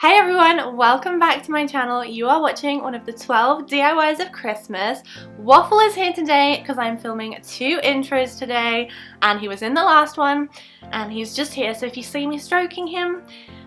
Hey everyone, welcome back to my channel. You are watching one of the 12 DIYs of Christmas. Waffle is here today because I'm filming 2 intros today and he was in the last one and he's just here, so if you see me stroking him,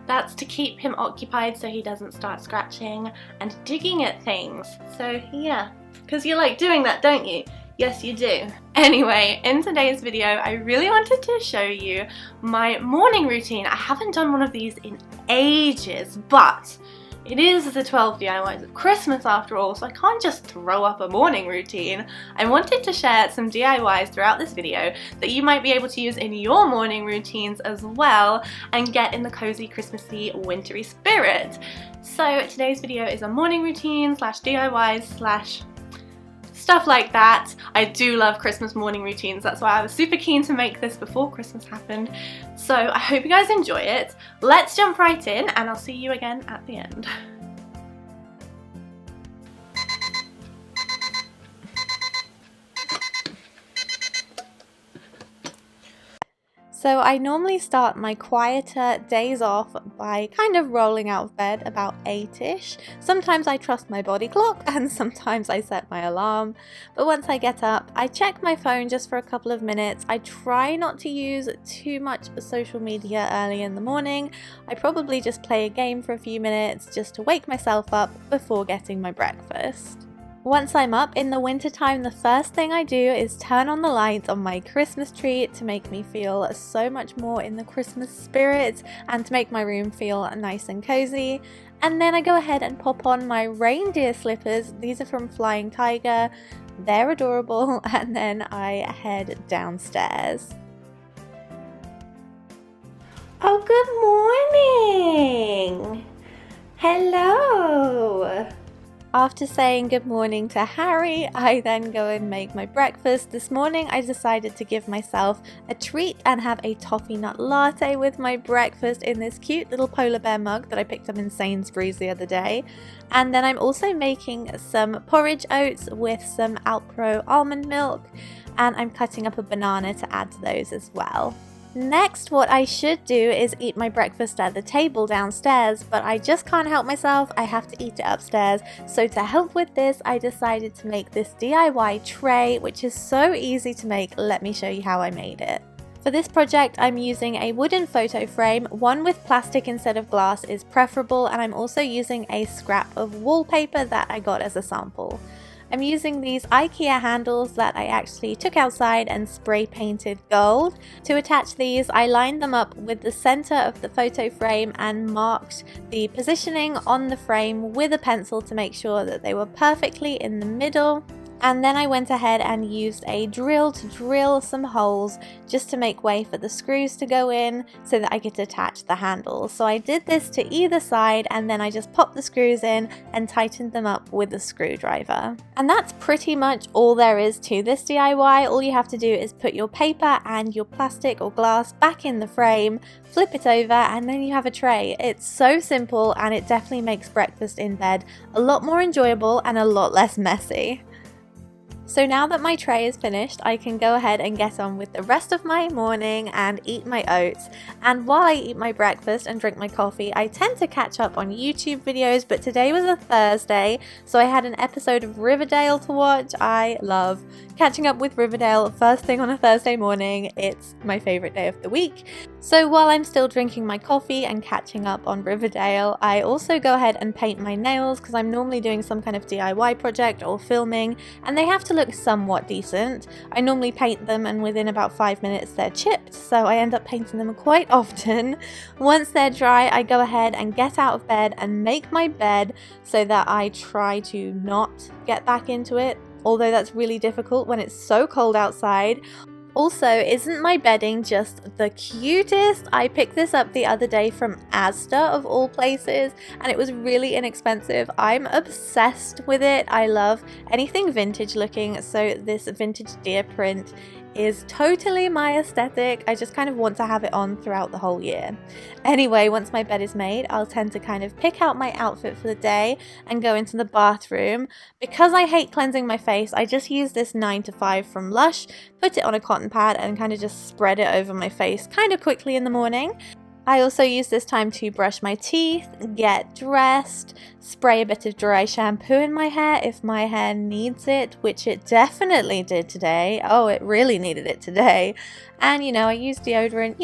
that's to keep him occupied so he doesn't start scratching and digging at things. So yeah, because you like doing that, don't you? Yes, you do. Anyway, in today's video, I really wanted to show you my morning routine. I haven't done one of these in ages, but it is the 12 DIYs of Christmas after all, so I can't just throw up a morning routine. I wanted to share some DIYs throughout this video that you might be able to use in your morning routines as well and get in the cozy, Christmassy, wintry spirit. So today's video is a morning routine slash DIYs slash stuff like that. I do love Christmas morning routines, that's why I was super keen to make this before Christmas happened. So I hope you guys enjoy it. Let's jump right in and I'll see you again at the end. So I normally start my quieter days off by kind of rolling out of bed about 8ish. Sometimes I trust my body clock and sometimes I set my alarm. But once I get up, I check my phone just for a couple of minutes. I try not to use too much social media early in the morning. I probably just play a game for a few minutes just to wake myself up before getting my breakfast. Once I'm up in the wintertime, the first thing I do is turn on the lights on my Christmas tree to make me feel so much more in the Christmas spirit and to make my room feel nice and cozy. And then I go ahead and pop on my reindeer slippers. These are from Flying Tiger. They're adorable. And then I head downstairs. Oh, good morning! Hello! After saying good morning to Harry, I then go and make my breakfast. This morning I decided to give myself a treat and have a toffee nut latte with my breakfast in this cute little polar bear mug that I picked up in Sainsbury's the other day. And then I'm also making some porridge oats with some Alpro almond milk, and I'm cutting up a banana to add to those as well. Next, what I should do is eat my breakfast at the table downstairs, but I just can't help myself, I have to eat it upstairs. So to help with this, I decided to make this DIY tray, which is so easy to make. Let me show you how I made it. For this project, I'm using a wooden photo frame. One with plastic instead of glass is preferable, and I'm also using a scrap of wallpaper that I got as a sample. I'm using these IKEA handles that I actually took outside and spray painted gold. To attach these, I lined them up with the center of the photo frame and marked the positioning on the frame with a pencil to make sure that they were perfectly in the middle. And then I went ahead and used a drill to drill some holes just to make way for the screws to go in so that I could attach the handles. So I did this to either side and then I just popped the screws in and tightened them up with a screwdriver. And that's pretty much all there is to this DIY. All you have to do is put your paper and your plastic or glass back in the frame, flip it over, and then you have a tray. It's so simple and it definitely makes breakfast in bed a lot more enjoyable and a lot less messy. So now that my tray is finished, I can go ahead and get on with the rest of my morning and eat my oats. And while I eat my breakfast and drink my coffee, I tend to catch up on YouTube videos, but today was a Thursday, so I had an episode of Riverdale to watch. I love catching up with Riverdale first thing on a Thursday morning. It's my favorite day of the week. So while I'm still drinking my coffee and catching up on Riverdale, I also go ahead and paint my nails because I'm normally doing some kind of DIY project or filming, and they have to look somewhat decent. I normally paint them and within about 5 minutes they're chipped, so I end up painting them quite often. Once they're dry, I go ahead and get out of bed and make my bed so that I try to not get back into it, although that's really difficult when it's so cold outside. Also, isn't my bedding just the cutest? I picked this up the other day from Asda of all places and it was really inexpensive. I'm obsessed with it. I love anything vintage looking, so this vintage deer print is totally my aesthetic. I just kind of want to have it on throughout the whole year. Anyway, once my bed is made, I'll tend to kind of pick out my outfit for the day and go into the bathroom. Because I hate cleansing my face, I just use this 9 to 5 from Lush, put it on a cotton pad and kind of just spread it over my face kind of quickly in the morning. I also use this time to brush my teeth, get dressed, spray a bit of dry shampoo in my hair if my hair needs it, which it definitely did today. Oh, it really needed it today. And I use deodorant,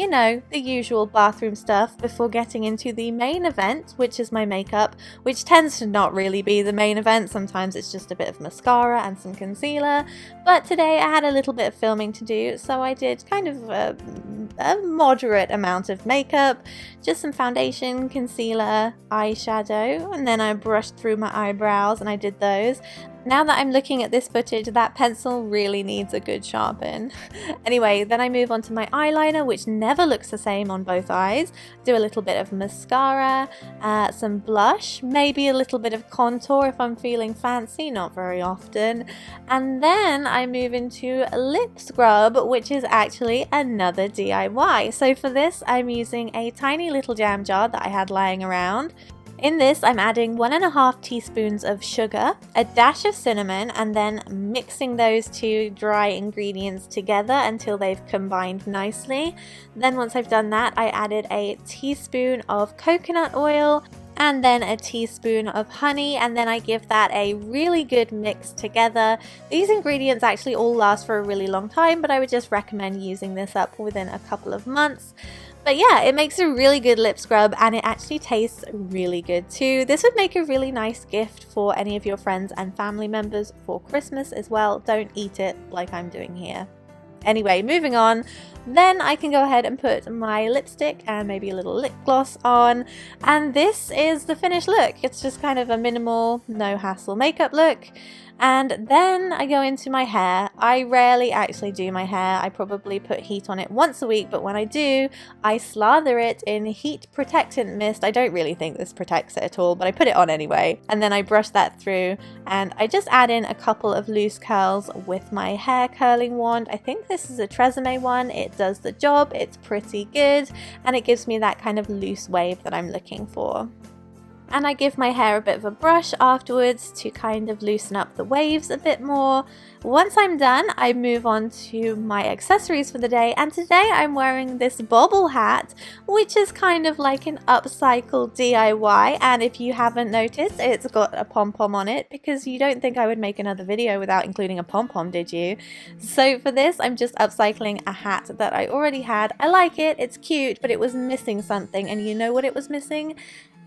the usual bathroom stuff before getting into the main event, which is my makeup, which tends to not really be the main event. Sometimes it's just a bit of mascara and some concealer. But today I had a little bit of filming to do, so I did kind of a moderate amount of makeup, just some foundation, concealer, eyeshadow, and then I brushed through my eyebrows and I did those. Now that I'm looking at this footage, that pencil really needs a good sharpen. Anyway, then I move on to my eyeliner, which never looks the same on both eyes. Do a little bit of mascara, some blush, maybe a little bit of contour if I'm feeling fancy, not very often. And then I move into lip scrub, which is actually another DIY. So for this, I'm using a tiny little jam jar that I had lying around. In this, I'm adding 1.5 teaspoons of sugar, a dash of cinnamon, and then mixing those two dry ingredients together until they've combined nicely. Then once I've done that, I added a teaspoon of coconut oil and then a teaspoon of honey, and then I give that a really good mix together. These ingredients actually all last for a really long time, but I would just recommend using this up within a couple of months. But yeah, it makes a really good lip scrub and it actually tastes really good too. This would make a really nice gift for any of your friends and family members for Christmas as well. Don't eat it like I'm doing here. Anyway, moving on, then I can go ahead and put my lipstick and maybe a little lip gloss on, and this is the finished look. It's just kind of a minimal, no hassle makeup look. And then I go into my hair. I rarely actually do my hair. I probably put heat on it once a week, but when I do, I slather it in heat protectant mist. I don't really think this protects it at all, but I put it on anyway. And then I brush that through and I just add in a couple of loose curls with my hair curling wand. I think this is a Tresemme one. It does the job. It's pretty good and it gives me that kind of loose wave that I'm looking for. And I give my hair a bit of a brush afterwards to kind of loosen up the waves a bit more. Once I'm done, I move on to my accessories for the day, and today I'm wearing this bobble hat, which is kind of like an upcycle DIY, and if you haven't noticed, it's got a pom-pom on it, because you don't think I would make another video without including a pom-pom, did you? So for this, I'm just upcycling a hat that I already had. I like it, it's cute, but it was missing something, and you know what it was missing?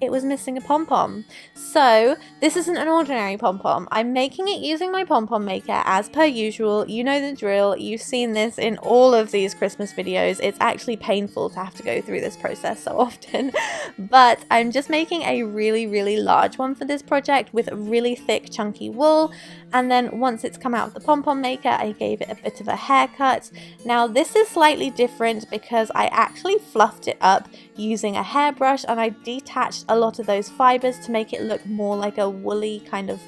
It was missing a pom-pom. So this isn't an ordinary pom-pom. I'm making it using my pom-pom maker as per usual. You know the drill. You've seen this in all of these Christmas videos. It's actually painful to have to go through this process so often. But I'm just making a really, really large one for this project with really thick, chunky wool. And then once it's come out of the pom-pom maker, I gave it a bit of a haircut. Now this is slightly different because I actually fluffed it up using a hairbrush and I detached a lot of those fibers to make it look more like a woolly kind of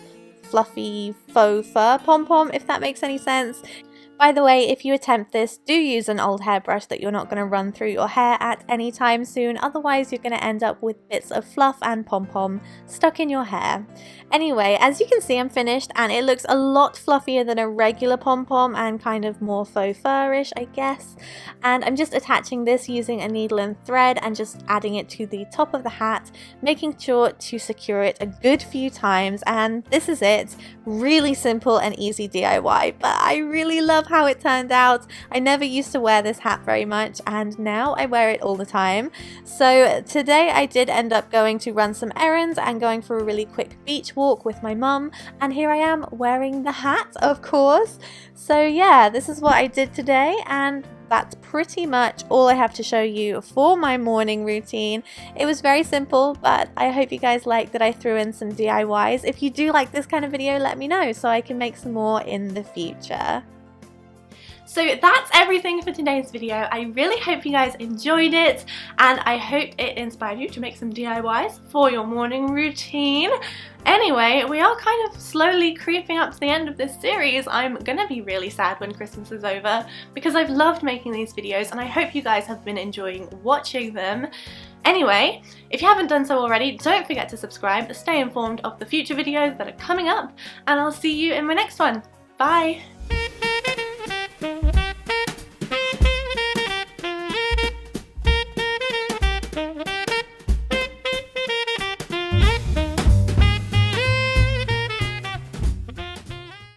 fluffy faux fur pom-pom, if that makes any sense. By the way, if you attempt this, do use an old hairbrush that you're not going to run through your hair at any time soon, otherwise you're going to end up with bits of fluff and pom-pom stuck in your hair. Anyway, as you can see, I'm finished and it looks a lot fluffier than a regular pom-pom and kind of more faux fur-ish, I guess. And I'm just attaching this using a needle and thread and just adding it to the top of the hat, making sure to secure it a good few times, and this is it. Really simple and easy DIY, but I really love how it turned out. I never used to wear this hat very much and now I wear it all the time. So today I did end up going to run some errands and going for a really quick beach walk with my mum, and here I am wearing the hat, of course. So yeah, this is what I did today, and that's pretty much all I have to show you for my morning routine. It was very simple, but I hope you guys like that I threw in some DIYs. If you do like this kind of video, let me know so I can make some more in the future. So that's everything for today's video. I really hope you guys enjoyed it and I hope it inspired you to make some DIYs for your morning routine. Anyway, we are kind of slowly creeping up to the end of this series. I'm gonna be really sad when Christmas is over because I've loved making these videos and I hope you guys have been enjoying watching them. Anyway, if you haven't done so already, don't forget to subscribe to stay informed of the future videos that are coming up, and I'll see you in my next one. Bye!